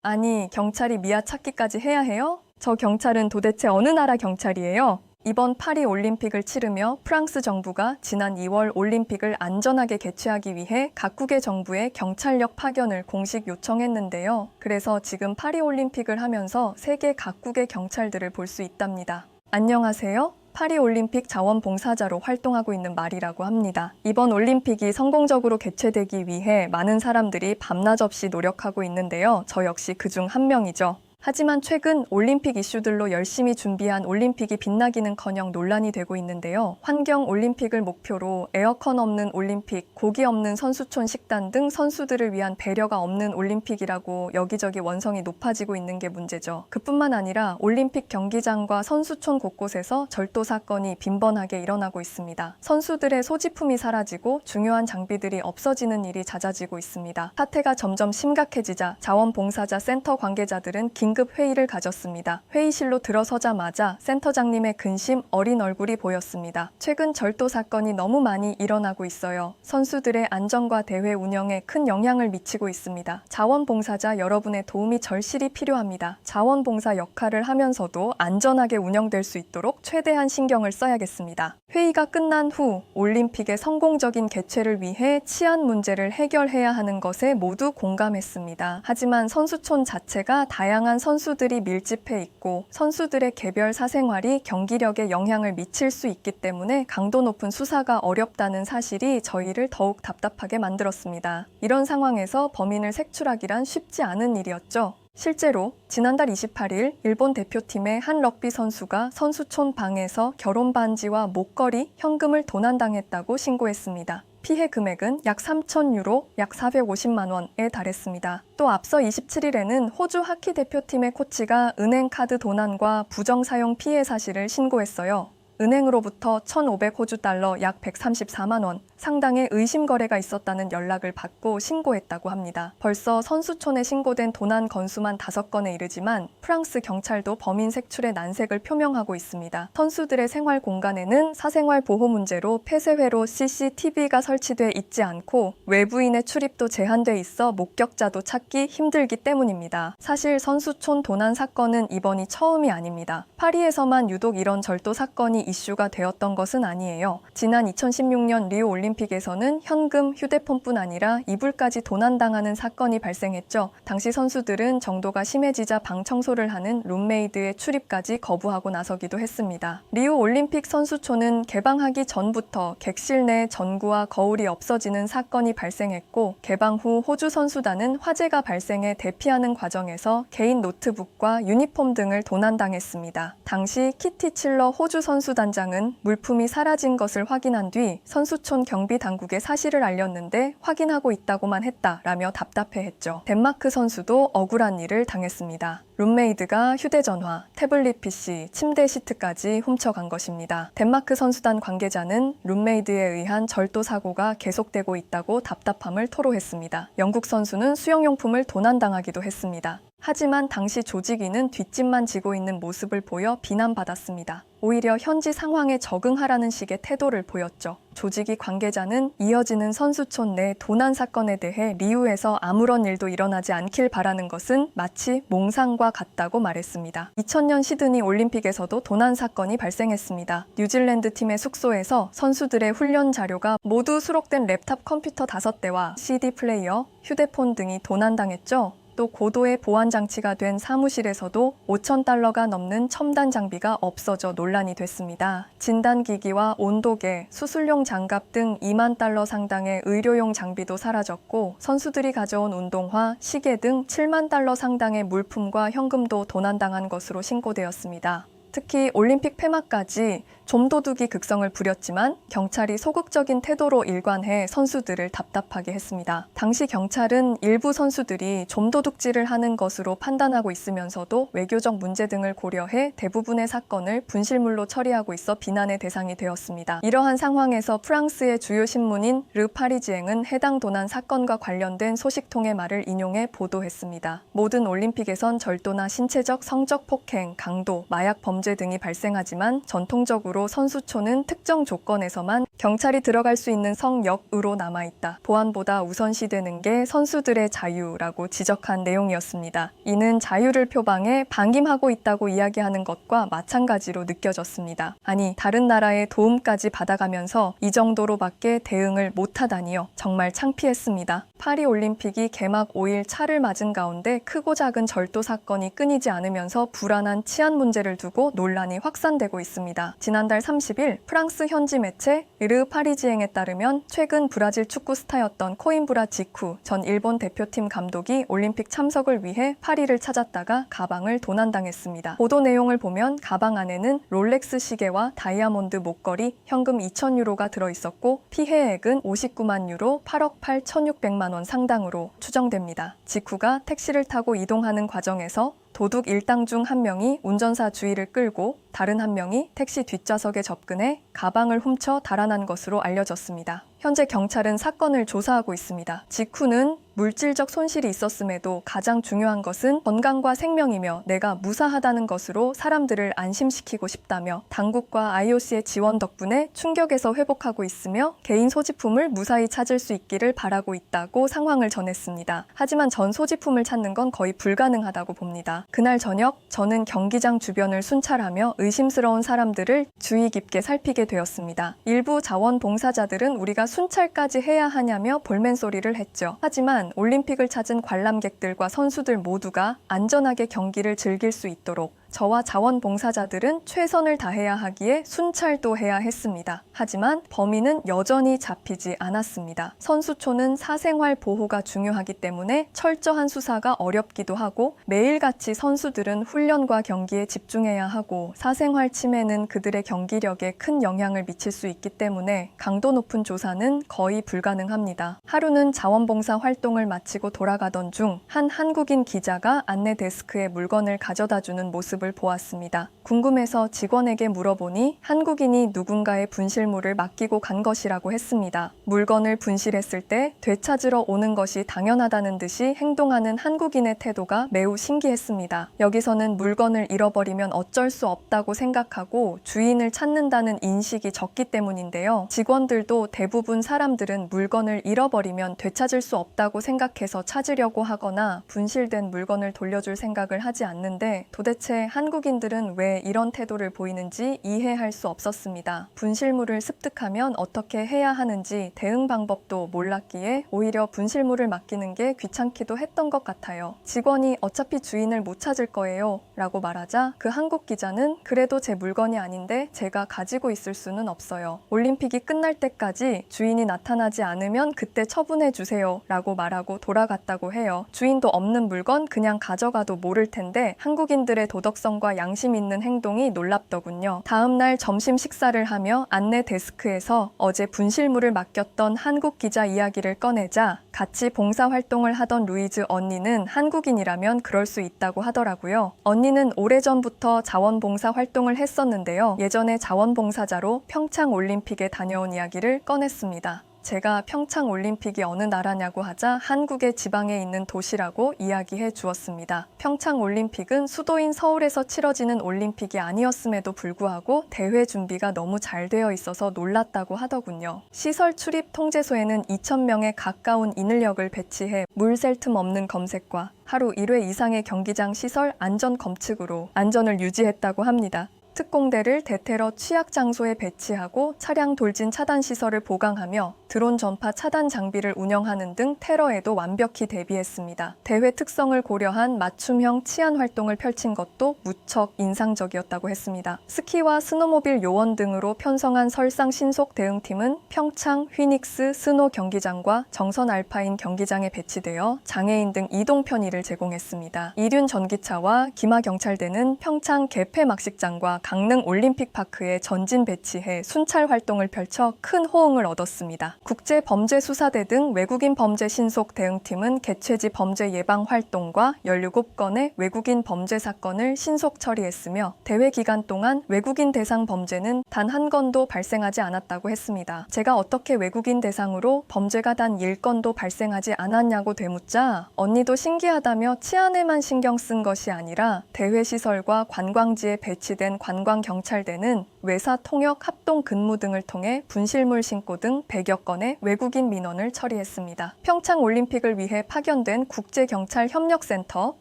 아니, 경찰이 미아 찾기까지 해야 해요? 저 경찰은 도대체 어느 나라 경찰이에요? 이번 파리 올림픽을 치르며 프랑스 정부가 지난 2월 올림픽을 안전하게 개최하기 위해 각국의 정부에 경찰력 파견을 공식 요청했는데요. 그래서 지금 파리 올림픽을 하면서 세계 각국의 경찰들을 볼 수 있답니다. 안녕하세요. 파리 올림픽 자원봉사자로 활동하고 있는 말이라고 합니다. 이번 올림픽이 성공적으로 개최되기 위해 많은 사람들이 밤낮 없이 노력하고 있는데요. 저 역시 그중 한 명이죠. 하지만 최근 올림픽 이슈들로 열심히 준비한 올림픽이 빛나기는커녕 논란이 되고 있는데요. 환경 올림픽을 목표로 에어컨 없는 올림픽, 고기 없는 선수촌 식단 등 선수들을 위한 배려가 없는 올림픽이라고 여기저기 원성이 높아지고 있는 게 문제죠. 그뿐만 아니라 올림픽 경기장과 선수촌 곳곳에서 절도 사건이 빈번하게 일어나고 있습니다. 선수들의 소지품이 사라지고 중요한 장비들이 없어지는 일이 잦아지고 있습니다. 사태가 점점 심각해지자 자원봉사자 센터 관계자들은 긴급 회의를 가졌습니다. 회의실로 들어서자마자 센터장님의 근심 어린 얼굴이 보였습니다. 최근 절도 사건이 너무 많이 일어나고 있어요. 선수들의 안전과 대회 운영에 큰 영향을 미치고 있습니다. 자원봉사자 여러분의 도움이 절실히 필요합니다. 자원봉사 역할을 하면서도 안전하게 운영될 수 있도록 최대한 신경을 써야겠습니다. 회의가 끝난 후 올림픽의 성공적인 개최를 위해 치안 문제를 해결해야 하는 것에 모두 공감했습니다. 하지만 선수촌 자체가 다양한 선수들이 밀집해 있고 선수들의 개별 사생활이 경기력에 영향을 미칠 수 있기 때문에 강도 높은 수사가 어렵다는 사실이 저희를 더욱 답답하게 만들었습니다. 이런 상황에서 범인을 색출하기란 쉽지 않은 일이었죠. 실제로 지난달 28일 일본 대표팀의 한 럭비 선수가 선수촌 방에서 결혼 반지와 목걸이, 현금을 도난당했다고 신고했습니다. 피해 금액은 약 3,000유로, 약 450만 원에 달했습니다. 또 앞서 27일에는 호주 하키 대표팀의 코치가 은행 카드 도난과 부정 사용 피해 사실을 신고했어요. 은행으로부터 1,500호주 달러 약 134만 원 상당의 의심 거래가 있었다는 연락을 받고 신고했다고 합니다. 벌써 선수촌에 신고된 도난 건수만 5건에 이르지만 프랑스 경찰도 범인 색출의 난색을 표명하고 있습니다. 선수들의 생활 공간에는 사생활 보호 문제로 폐쇄회로 CCTV가 설치돼 있지 않고 외부인의 출입도 제한돼 있어 목격자도 찾기 힘들기 때문입니다. 사실 선수촌 도난 사건은 이번이 처음이 아닙니다. 파리에서만 유독 이런 절도 사건이 이슈가 되었던 것은 아니에요. 지난 2016년 리우 올림픽에서는 현금, 휴대폰뿐 아니라 이불까지 도난당하는 사건이 발생했죠. 당시 선수들은 정도가 심해지자 방 청소를 하는 룸메이드의 출입까지 거부하고 나서기도 했습니다. 리우 올림픽 선수촌은 개방하기 전부터 객실 내 전구와 거울이 없어지는 사건이 발생했고 개방 후 호주 선수단은 화재가 발생해 대피하는 과정에서 개인 노트북과 유니폼 등을 도난당했습니다. 당시 키티 칠러 호주 선수단장은 물품이 사라진 것을 확인한 뒤 선수촌 경비 당국에 사실을 알렸는데 확인하고 있다고만 했다라며 답답해했죠. 덴마크 선수도 억울한 일을 당했습니다. 룸메이드가 휴대전화, 태블릿 PC, 침대 시트까지 훔쳐간 것입니다. 덴마크 선수단 관계자는 룸메이드에 의한 절도 사고가 계속되고 있다고 답답함을 토로했습니다. 영국 선수는 수영용품을 도난당하기도 했습니다. 하지만 당시 조직위는 뒷짐만 지고 있는 모습을 보여 비난받았습니다. 오히려 현지 상황에 적응하라는 식의 태도를 보였죠. 조직위 관계자는 이어지는 선수촌 내 도난 사건에 대해 리우에서 아무런 일도 일어나지 않길 바라는 것은 마치 몽상과 같다고 말했습니다. 2000년 시드니 올림픽에서도 도난 사건이 발생했습니다. 뉴질랜드 팀의 숙소에서 선수들의 훈련 자료가 모두 수록된 랩탑 컴퓨터 5대와 CD 플레이어, 휴대폰 등이 도난당했죠. 또 고도의 보안 장치가 된 사무실에서도 5,000달러가 넘는 첨단 장비가 없어져 논란이 됐습니다. 진단기기와 온도계, 수술용 장갑 등 2만 달러 상당의 의료용 장비도 사라졌고 선수들이 가져온 운동화, 시계 등 7만 달러 상당의 물품과 현금도 도난당한 것으로 신고되었습니다. 특히 올림픽 폐막까지 좀도둑이 극성을 부렸지만 경찰이 소극적인 태도로 일관해 선수들을 답답하게 했습니다. 당시 경찰은 일부 선수들이 좀도둑질을 하는 것으로 판단하고 있으면서도 외교적 문제 등을 고려해 대부분의 사건을 분실물로 처리하고 있어 비난의 대상이 되었습니다. 이러한 상황에서 프랑스의 주요 신문인 르 파리지앵은 해당 도난 사건과 관련된 소식통의 말을 인용해 보도했습니다. 모든 올림픽에선 절도나 신체적, 성적 폭행, 강도, 마약 범죄 등이 발생하지만 전통적으로 이후로 선수촌은 특정 조건에서만 경찰이 들어갈 수 있는 성역으로 남아있다. 보안보다 우선시되는 게 선수들의 자유라고 지적한 내용이었습니다. 이는 자유를 표방해 방임하고 있다고 이야기하는 것과 마찬가지로 느껴졌습니다. 아니, 다른 나라의 도움까지 받아가면서 이 정도로밖에 대응을 못하다니요. 정말 창피했습니다. 파리올림픽이 개막 5일 차를 맞은 가운데 크고 작은 절도 사건이 끊이지 않으면서 불안한 치안 문제를 두고 논란이 확산되고 있습니다. 지난달 30일 프랑스 현지 매체 르 파리지앵에 따르면 최근 브라질 축구 스타였던 코임브라 지쿠 전 일본 대표팀 감독이 올림픽 참석을 위해 파리를 찾았다가 가방을 도난당했습니다. 보도 내용을 보면 가방 안에는 롤렉스 시계와 다이아몬드 목걸이, 현금 2,000유로가 들어있었고 피해액은 59만 유로, 8억 8,600만 원 상당으로 추정됩니다. 지쿠가 택시를 타고 이동하는 과정에서 도둑 일당 중 한 명이 운전사 주의를 끌고 다른 한 명이 택시 뒷좌석에 접근해 가방을 훔쳐 달아난 것으로 알려졌습니다. 현재 경찰은 사건을 조사하고 있습니다. 지쿠는 물질적 손실이 있었음에도 가장 중요한 것은 건강과 생명이며 내가 무사하다는 것으로 사람들을 안심시키고 싶다며 당국과 IOC의 지원 덕분에 충격에서 회복하고 있으며 개인 소지품을 무사히 찾을 수 있기를 바라고 있다고 상황을 전했습니다. 하지만 전 소지품을 찾는 건 거의 불가능하다고 봅니다. 그날 저녁 저는 경기장 주변을 순찰하며 의심스러운 사람들을 주의 깊게 살피게 되었습니다. 일부 자원봉사자들은 우리가 순찰까지 해야 하냐며 볼멘소리를 했죠. 하지만 올림픽을 찾은 관람객들과 선수들 모두가 안전하게 경기를 즐길 수 있도록 저와 자원봉사자들은 최선을 다해야 하기에 순찰도 해야 했습니다. 하지만 범인은 여전히 잡히지 않았습니다. 선수촌은 사생활 보호가 중요하기 때문에 철저한 수사가 어렵기도 하고 매일같이 선수들은 훈련과 경기에 집중해야 하고 사생활 침해는 그들의 경기력에 큰 영향을 미칠 수 있기 때문에 강도 높은 조사는 거의 불가능합니다. 하루는 자원봉사 활동을 마치고 돌아가던 중 한 한국인 기자가 안내 데스크에 물건을 가져다주는 모습을 보았습니다. 궁금해서 직원에게 물어보니 한국인이 누군가의 분실물을 맡기고 간 것이라고 했습니다. 물건을 분실했을 때 되찾으러 오는 것이 당연하다는 듯이 행동하는 한국인의 태도가 매우 신기했습니다. 여기서는 물건을 잃어버리면 어쩔 수 없다고 생각하고 주인을 찾는다는 인식이 적기 때문인데요. 직원들도 대부분 사람들은 물건을 잃어버리면 되찾을 수 없다고 생각해서 찾으려고 하거나 분실된 물건을 돌려줄 생각을 하지 않는데 도대체 한국인들은 왜 이런 태도를 보이는지 이해할 수 없었습니다. 분실물을 습득하면 어떻게 해야 하는지 대응 방법도 몰랐기에 오히려 분실물을 맡기는 게 귀찮기도 했던 것 같아요. 직원이 어차피 주인을 못 찾을 거예요 라고 말하자 그 한국 기자는 그래도 제 물건이 아닌데 제가 가지고 있을 수는 없어요. 올림픽이 끝날 때까지 주인이 나타나지 않으면 그때 처분해 주세요 라고 말하고 돌아갔다고 해요. 주인도 없는 물건 그냥 가져가도 모를 텐데 한국인들의 도덕성과 양심 있는 행동이 놀랍더군요. 다음날 점심 식사를 하며 안내 데스크에서 어제 분실물을 맡겼던 한국 기자 이야기를 꺼내자 같이 봉사활동을 하던 루이즈 언니는 한국인이라면 그럴 수 있다고 하더라고요. 언니는 오래전부터 자원봉사 활동을 했었는데요. 예전에 자원봉사자로 평창 올림픽에 다녀온 이야기를 꺼냈습니다. 제가 평창 올림픽이 어느 나라냐고 하자 한국의 지방에 있는 도시라고 이야기해 주었습니다. 평창 올림픽은 수도인 서울에서 치러지는 올림픽이 아니었음에도 불구하고 대회 준비가 너무 잘 되어 있어서 놀랐다고 하더군요. 시설 출입 통제소에는 2,000명에 가까운 인력을 배치해 물 샐 틈 없는 검색과 하루 1회 이상의 경기장 시설 안전 검측으로 안전을 유지했다고 합니다. 특공대를 대테러 취약 장소에 배치하고 차량 돌진 차단 시설을 보강하며 드론 전파 차단 장비를 운영하는 등 테러에도 완벽히 대비했습니다. 대회 특성을 고려한 맞춤형 치안 활동을 펼친 것도 무척 인상적이었다고 했습니다. 스키와 스노모빌 요원 등으로 편성한 설상 신속 대응팀은 평창, 휘닉스, 스노 경기장과 정선 알파인 경기장에 배치되어 장애인 등 이동 편의를 제공했습니다. 이륜 전기차와 기마 경찰대는 평창 개폐 막식장과 강릉 올림픽파크에 전진 배치해 순찰 활동을 펼쳐 큰 호응을 얻었습니다. 국제범죄수사대 등 외국인 범죄 신속 대응팀은 개최지 범죄 예방 활동과 17건의 외국인 범죄 사건을 신속 처리했으며 대회 기간 동안 외국인 대상 범죄는 단 한 건도 발생하지 않았다고 했습니다. 제가 어떻게 외국인 대상으로 범죄가 단 1건도 발생하지 않았냐고 되묻자 언니도 신기하다며 치안에만 신경 쓴 것이 아니라 대회 시설과 관광지에 배치된 관광 관광경찰대는 외사 통역 합동 근무 등을 통해 분실물 신고 등 100여 건의 외국인 민원을 처리했습니다. 평창 올림픽을 위해 파견된 국제경찰협력센터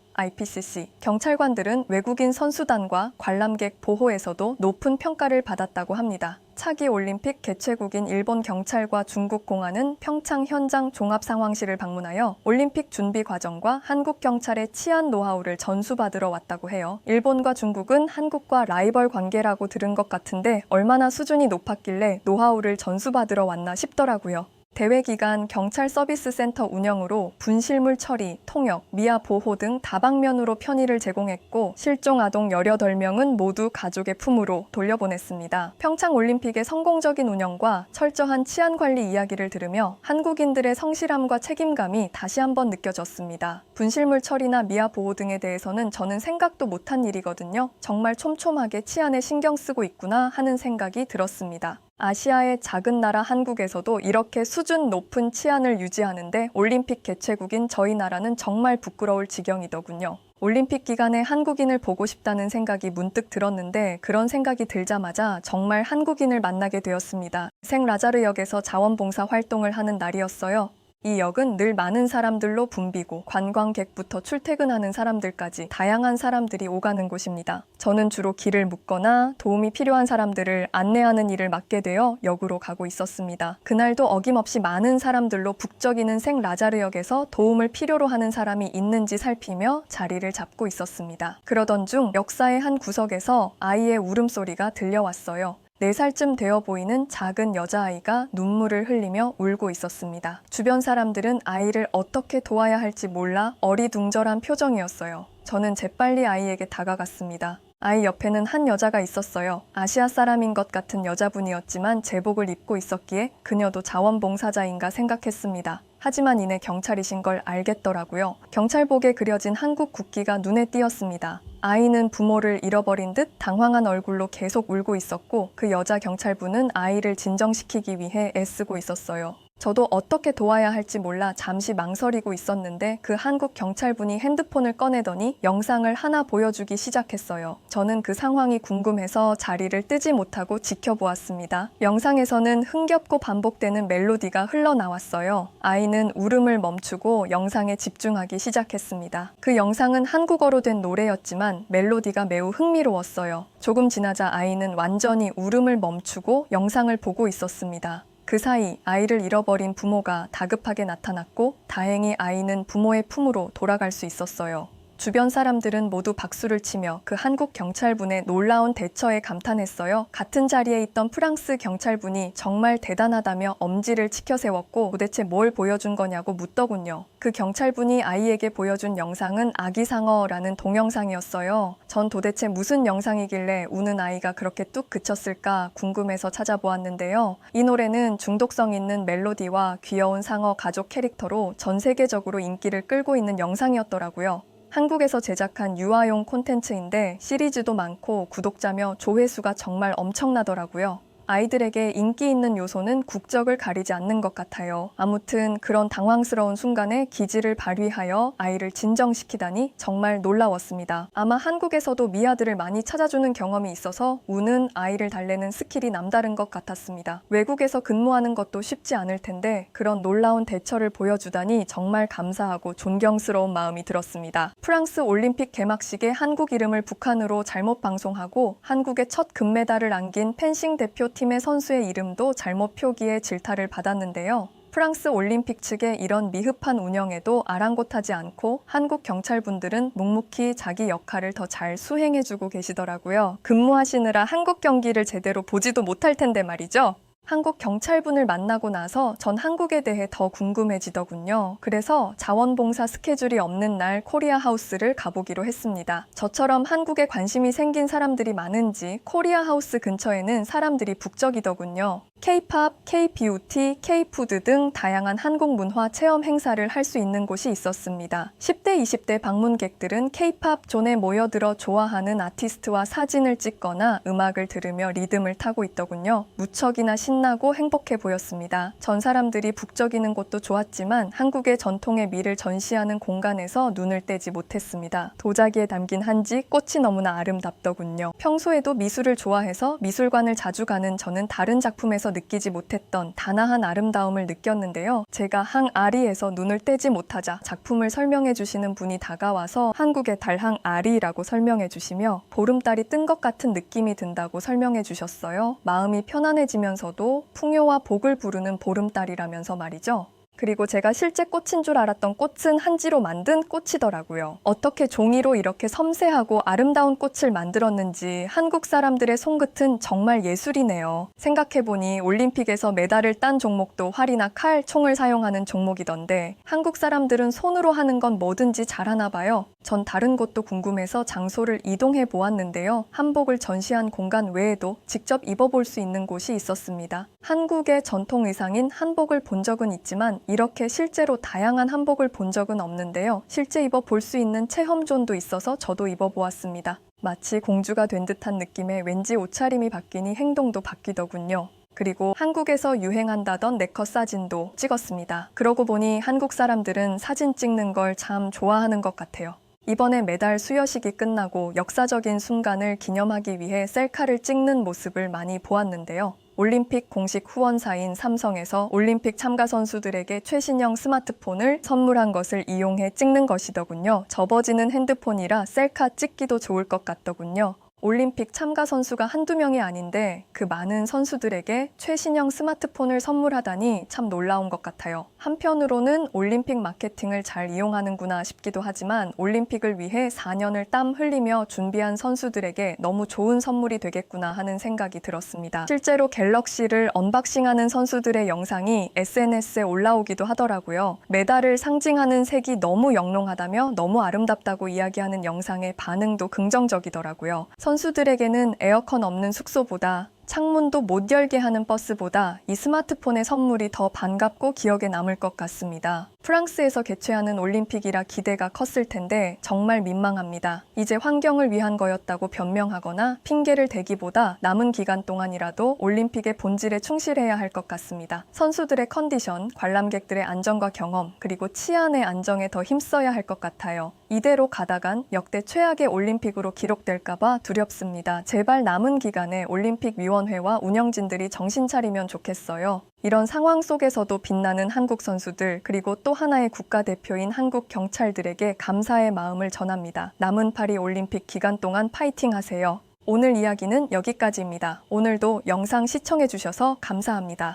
IPCC 경찰관들은 외국인 선수단과 관람객 보호에서도 높은 평가를 받았다고 합니다. 차기 올림픽 개최국인 일본 경찰과 중국 공안은 평창 현장 종합상황실을 방문하여 올림픽 준비 과정과 한국 경찰의 치안 노하우를 전수받으러 왔다고 해요. 일본과 중국은 한국과 라이벌 관계라고 들은 것 같은데 얼마나 수준이 높았길래 노하우를 전수받으러 왔나 싶더라고요. 대회 기간 경찰 서비스 센터 운영으로 분실물 처리, 통역, 미아 보호 등 다방면으로 편의를 제공했고 실종 아동 18명은 모두 가족의 품으로 돌려보냈습니다. 평창 올림픽의 성공적인 운영과 철저한 치안 관리 이야기를 들으며 한국인들의 성실함과 책임감이 다시 한번 느껴졌습니다. 분실물 처리나 미아 보호 등에 대해서는 저는 생각도 못한 일이거든요. 정말 촘촘하게 치안에 신경 쓰고 있구나 하는 생각이 들었습니다. 아시아의 작은 나라 한국에서도 이렇게 수준 높은 치안을 유지하는데 올림픽 개최국인 저희 나라는 정말 부끄러울 지경이더군요. 올림픽 기간에 한국인을 보고 싶다는 생각이 문득 들었는데 그런 생각이 들자마자 정말 한국인을 만나게 되었습니다. 생라자르역에서 자원봉사 활동을 하는 날이었어요. 이 역은 늘 많은 사람들로 붐비고 관광객부터 출퇴근하는 사람들까지 다양한 사람들이 오가는 곳입니다. 저는 주로 길을 묻거나 도움이 필요한 사람들을 안내하는 일을 맡게 되어 역으로 가고 있었습니다. 그날도 어김없이 많은 사람들로 북적이는 생라자르역에서 도움을 필요로 하는 사람이 있는지 살피며 자리를 잡고 있었습니다. 그러던 중 역사의 한 구석에서 아이의 울음소리가 들려왔어요. 4살쯤 되어 보이는 작은 여자아이가 눈물을 흘리며 울고 있었습니다. 주변 사람들은 아이를 어떻게 도와야 할지 몰라 어리둥절한 표정이었어요. 저는 재빨리 아이에게 다가갔습니다. 아이 옆에는 한 여자가 있었어요. 아시아 사람인 것 같은 여자분이었지만 제복을 입고 있었기에 그녀도 자원봉사자인가 생각했습니다. 하지만 이내 경찰이신 걸 알겠더라고요. 경찰복에 그려진 한국 국기가 눈에 띄었습니다. 아이는 부모를 잃어버린 듯 당황한 얼굴로 계속 울고 있었고 그 여자 경찰분은 아이를 진정시키기 위해 애쓰고 있었어요. 저도 어떻게 도와야 할지 몰라 잠시 망설이고 있었는데 그 한국 경찰분이 핸드폰을 꺼내더니 영상을 하나 보여주기 시작했어요. 저는 그 상황이 궁금해서 자리를 뜨지 못하고 지켜보았습니다. 영상에서는 흥겹고 반복되는 멜로디가 흘러나왔어요. 아이는 울음을 멈추고 영상에 집중하기 시작했습니다. 그 영상은 한국어로 된 노래였지만 멜로디가 매우 흥미로웠어요. 조금 지나자 아이는 완전히 울음을 멈추고 영상을 보고 있었습니다. 그 사이 아이를 잃어버린 부모가 다급하게 나타났고 다행히 아이는 부모의 품으로 돌아갈 수 있었어요. 주변 사람들은 모두 박수를 치며 그 한국 경찰분의 놀라운 대처에 감탄했어요. 같은 자리에 있던 프랑스 경찰분이 정말 대단하다며 엄지를 치켜세웠고 도대체 뭘 보여준 거냐고 묻더군요. 그 경찰분이 아이에게 보여준 영상은 아기상어라는 동영상이었어요. 전 도대체 무슨 영상이길래 우는 아이가 그렇게 뚝 그쳤을까 궁금해서 찾아보았는데요. 이 노래는 중독성 있는 멜로디와 귀여운 상어 가족 캐릭터로 전 세계적으로 인기를 끌고 있는 영상이었더라고요. 한국에서 제작한 유아용 콘텐츠인데 시리즈도 많고 구독자며 조회수가 정말 엄청나더라고요. 아이들에게 인기 있는 요소는 국적을 가리지 않는 것 같아요. 아무튼 그런 당황스러운 순간에 기지를 발휘하여 아이를 진정시키다니 정말 놀라웠습니다. 아마 한국에서도 미아들을 많이 찾아주는 경험이 있어서 우는 아이를 달래는 스킬이 남다른 것 같았습니다. 외국에서 근무하는 것도 쉽지 않을 텐데 그런 놀라운 대처를 보여주다니 정말 감사하고 존경스러운 마음이 들었습니다. 프랑스 올림픽 개막식에 한국 이름을 북한으로 잘못 방송하고 한국의 첫 금메달을 안긴 펜싱 대표팀의 선수의 이름도 잘못 표기해 질타를 받았는데요. 프랑스 올림픽 측의 이런 미흡한 운영에도 아랑곳하지 않고 한국 경찰분들은 묵묵히 자기 역할을 더 잘 수행해주고 계시더라고요. 근무하시느라 한국 경기를 제대로 보지도 못할 텐데 말이죠. 한국 경찰분을 만나고 나서 전 한국에 대해 더 궁금해지더군요. 그래서 자원봉사 스케줄이 없는 날 코리아 하우스를 가보기로 했습니다. 저처럼 한국에 관심이 생긴 사람들이 많은지 코리아 하우스 근처에는 사람들이 북적이더군요. K-팝, K-뷰티, K-푸드 등 다양한 한국 문화 체험 행사를 할 수 있는 곳이 있었습니다. 10대, 20대 방문객들은 K-팝 존에 모여들어 좋아하는 아티스트와 사진을 찍거나 음악을 들으며 리듬을 타고 있더군요. 무척이나 신나고 행복해 보였습니다. 전 사람들이 북적이는 곳도 좋았지만 한국의 전통의 미를 전시하는 공간에서 눈을 떼지 못했습니다. 도자기에 담긴 한지 꽃이 너무나 아름답더군요. 평소에도 미술을 좋아해서 미술관을 자주 가는 저는 다른 작품에서 느끼지 못했던 단아한 아름다움을 느꼈는데요. 제가 항아리에서 눈을 떼지 못하자 작품을 설명해 주시는 분이 다가와서 한국의 달 항아리라고 설명해 주시며 보름달이 뜬 것 같은 느낌이 든다고 설명해 주셨어요. 마음이 편안해지면서도 풍요와 복을 부르는 보름달이라면서 말이죠. 그리고 제가 실제 꽃인 줄 알았던 꽃은 한지로 만든 꽃이더라고요. 어떻게 종이로 이렇게 섬세하고 아름다운 꽃을 만들었는지 한국 사람들의 손끝은 정말 예술이네요. 생각해보니 올림픽에서 메달을 딴 종목도 활이나 칼, 총을 사용하는 종목이던데 한국 사람들은 손으로 하는 건 뭐든지 잘하나 봐요. 전 다른 곳도 궁금해서 장소를 이동해 보았는데요. 한복을 전시한 공간 외에도 직접 입어볼 수 있는 곳이 있었습니다. 한국의 전통 의상인 한복을 본 적은 있지만 이렇게 실제로 다양한 한복을 본 적은 없는데요. 실제 입어볼 수 있는 체험존도 있어서 저도 입어보았습니다. 마치 공주가 된 듯한 느낌에 왠지 옷차림이 바뀌니 행동도 바뀌더군요. 그리고 한국에서 유행한다던 네컷 사진도 찍었습니다. 그러고 보니 한국 사람들은 사진 찍는 걸 참 좋아하는 것 같아요. 이번에 메달 수여식이 끝나고 역사적인 순간을 기념하기 위해 셀카를 찍는 모습을 많이 보았는데요. 올림픽 공식 후원사인 삼성에서 올림픽 참가 선수들에게 최신형 스마트폰을 선물한 것을 이용해 찍는 것이더군요. 접어지는 핸드폰이라 셀카 찍기도 좋을 것 같더군요. 올림픽 참가 선수가 한두 명이 아닌데 그 많은 선수들에게 최신형 스마트폰을 선물하다니 참 놀라운 것 같아요. 한편으로는 올림픽 마케팅을 잘 이용하는구나 싶기도 하지만 올림픽을 위해 4년을 땀 흘리며 준비한 선수들에게 너무 좋은 선물이 되겠구나 하는 생각이 들었습니다. 실제로 갤럭시를 언박싱하는 선수들의 영상이 SNS에 올라오기도 하더라고요. 메달을 상징하는 색이 너무 영롱하다며 너무 아름답다고 이야기하는 영상의 반응도 긍정적이더라고요. 선수들에게는 에어컨 없는 숙소보다 창문도 못 열게 하는 버스보다 이 스마트폰의 선물이 더 반갑고 기억에 남을 것 같습니다. 프랑스에서 개최하는 올림픽이라 기대가 컸을 텐데 정말 민망합니다. 이제 환경을 위한 거였다고 변명하거나 핑계를 대기보다 남은 기간 동안이라도 올림픽의 본질에 충실해야 할 것 같습니다. 선수들의 컨디션, 관람객들의 안전과 경험, 그리고 치안의 안정에 더 힘써야 할 것 같아요. 이대로 가다간 역대 최악의 올림픽으로 기록될까봐 두렵습니다. 제발 남은 기간에 올림픽 위원회와 운영진들이 정신 차리면 좋겠어요. 이런 상황 속에서도 빛나는 한국 선수들, 그리고 또 하나의 국가대표인 한국 경찰들에게 감사의 마음을 전합니다. 남은 파리 올림픽 기간 동안 파이팅 하세요. 오늘 이야기는 여기까지입니다. 오늘도 영상 시청해주셔서 감사합니다.